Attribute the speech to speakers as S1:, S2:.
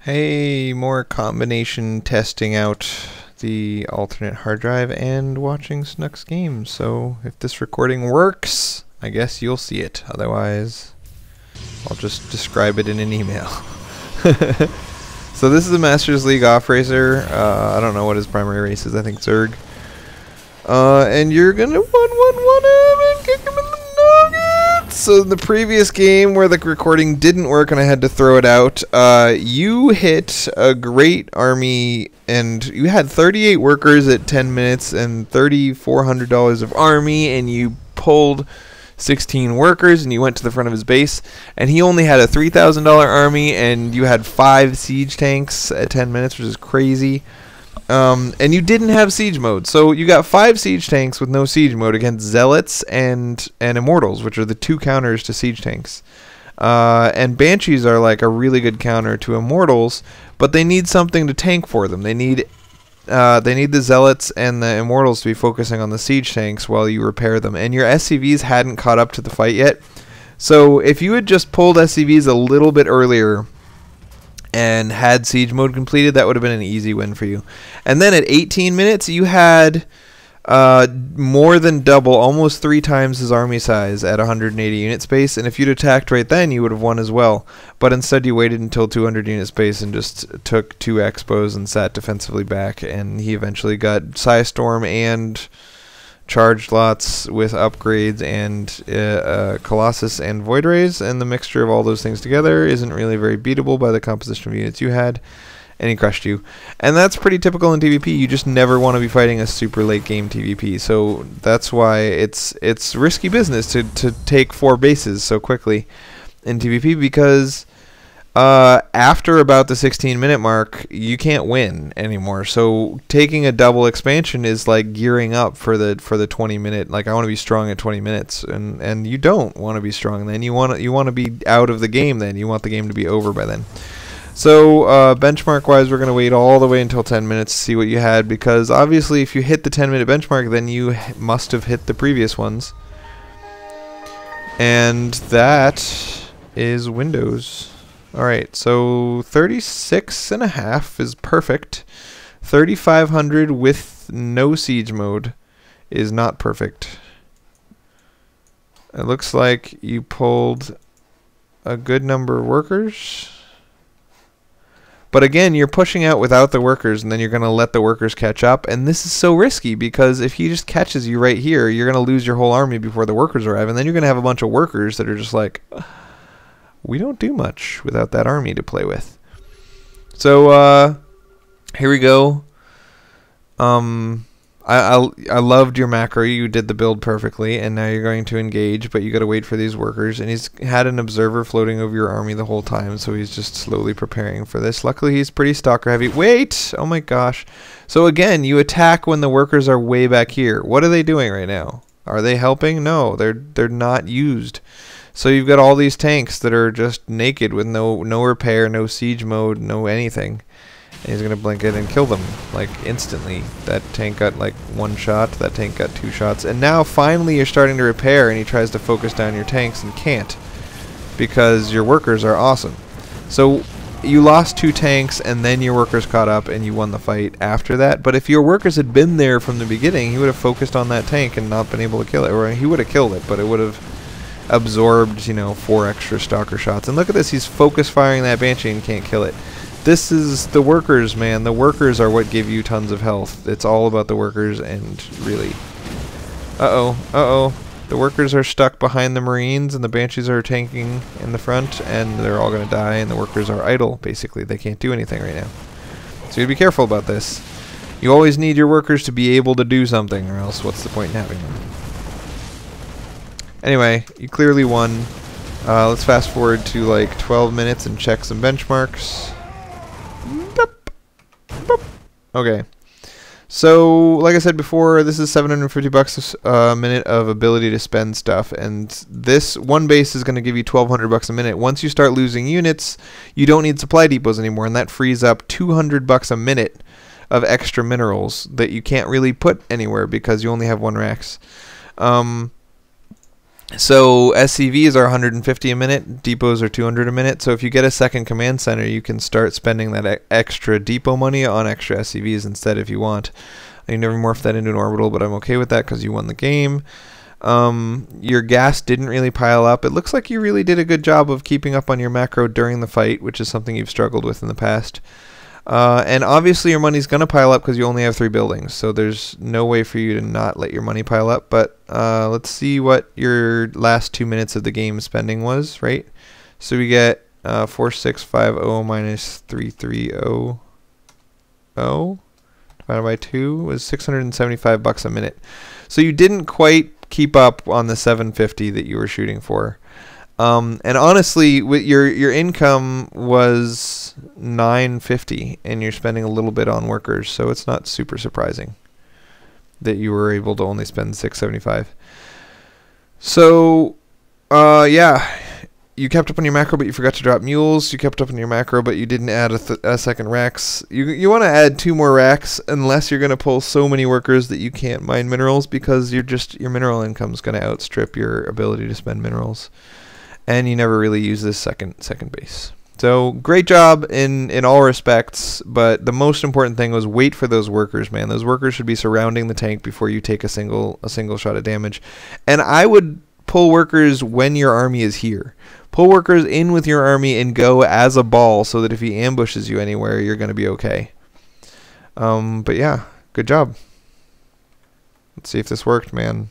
S1: Hey, more combination testing out the alternate hard drive and watching Snuck's games. So if this recording works, I guess you'll see it. Otherwise, I'll just describe it in an email. So this is the Masters League offracer. I don't know what his primary race is. I think Zerg. And you're gonna 1-1-1 him and kick him in the nuggets. So in the previous game where the recording didn't work and I had to throw it out, you hit a great army and you had 38 workers at 10 minutes and $3,400 of army, and you pulled 16 workers and you went to the front of his base, and he only had a $3,000 army and you had 5 siege tanks at 10 minutes, which is crazy. And you didn't have siege mode, so you got 5 siege tanks with no siege mode against zealots and immortals, which are the 2 counters to siege tanks. And banshees are like a really good counter to immortals, but they need something to tank for them. They need the zealots and the immortals to be focusing on the siege tanks while you repair them. And your SCVs hadn't caught up to the fight yet, so if you had just pulled SCVs a little bit earlier and had siege mode completed, that would have been an easy win for you. And then at 18 minutes, you had more than double, almost 3 times his army size at 180 unit space, and if you'd attacked right then, you would have won as well. But instead, you waited until 200 unit space and just took 2 expos and sat defensively back, and he eventually got Psystorm and charged lots with upgrades and Colossus and Void Rays, and the mixture of all those things together isn't really very beatable by the composition of units you had, and he crushed you. And that's pretty typical in TvP. You just never want to be fighting a super late game TvP, so that's why it's risky business to take 4 bases so quickly in TvP, because after about the 16-minute mark, you can't win anymore. So taking a double expansion is like gearing up for the 20-minute. Like, I want to be strong at 20 minutes, and you don't want to be strong then. You want to be out of the game then. You want the game to be over by then. So benchmark wise, we're going to wait all the way until 10 minutes to see what you had, because obviously if you hit the 10-minute benchmark, then you must have hit the previous ones. And that is Windows. Alright, so 36.5 is perfect. 3,500 with no siege mode is not perfect. It looks like you pulled a good number of workers. But again, you're pushing out without the workers, and then you're going to let the workers catch up. And this is so risky, because if he just catches you right here, you're going to lose your whole army before the workers arrive. And then you're going to have a bunch of workers that are just like, we don't do much without that army to play with. So here we go. I loved your macro. You did the build perfectly, and now you're going to engage, but you got to wait for these workers. And he's had an observer floating over your army the whole time, so he's just slowly preparing for this. Luckily, he's pretty stalker heavy. Wait! Oh my gosh. So again, you attack when the workers are way back here. What are they doing right now? Are they helping? No, they're not used. So you've got all these tanks that are just naked with no repair, no siege mode, no anything. And he's going to blink it and kill them, like, instantly. That tank got, like, 1 shot, that tank got 2 shots. And now, finally, you're starting to repair, and he tries to focus down your tanks and can't, because your workers are awesome. So you lost 2 tanks, and then your workers caught up, and you won the fight after that. But if your workers had been there from the beginning, he would have focused on that tank and not been able to kill it. Or he would have killed it, but it would have absorbed, 4 extra stalker shots. And look at this, he's focus firing that banshee and can't kill it. This is the workers, man. The workers are what give you tons of health. It's all about the workers, and really, the workers are stuck behind the marines, and the banshees are tanking in the front, and they're all gonna die, and the workers are idle. Basically, they can't do anything right now, so you gotta be careful about this. You always need your workers to be able to do something, or else what's the point in having them? Anyway, you clearly won. Let's fast forward to like 12 minutes and check some benchmarks. Okay. So, like I said before, this is $750 a minute of ability to spend stuff, and this one base is going to give you $1,200 a minute. Once you start losing units, you don't need supply depots anymore, and that frees up $200 a minute of extra minerals that you can't really put anywhere because you only have 1 Rex. So SCVs are 150 a minute, depots are 200 a minute. So if you get a second command center, you can start spending that extra depot money on extra SCVs instead if you want. I never morphed that into an orbital, but I'm okay with that because you won the game. Your gas didn't really pile up. It looks like you really did a good job of keeping up on your macro during the fight, which is something you've struggled with in the past. And obviously your money's going to pile up because you only have 3 buildings, so there's no way for you to not let your money pile up. But let's see what your last 2 minutes of the game spending was, right? So we get 4650 minus 3300 divided by 2 was $675 a minute. So you didn't quite keep up on the 750 that you were shooting for. And honestly, with your income was 950, and you're spending a little bit on workers, so it's not super surprising that you were able to only spend 675. So, yeah, you kept up on your macro, but you forgot to drop mules. You kept up on your macro, but you didn't add a second racks. You want to add 2 more racks, unless you're going to pull so many workers that you can't mine minerals, because your mineral income is going to outstrip your ability to spend minerals. And you never really use this second base. So great job in all respects, but the most important thing was wait for those workers, man. Those workers should be surrounding the tank before you take a single shot of damage. And I would pull workers when your army is here. Pull workers in with your army and go as a ball so that if he ambushes you anywhere, you're going to be okay. But yeah, good job. Let's see if this worked, man.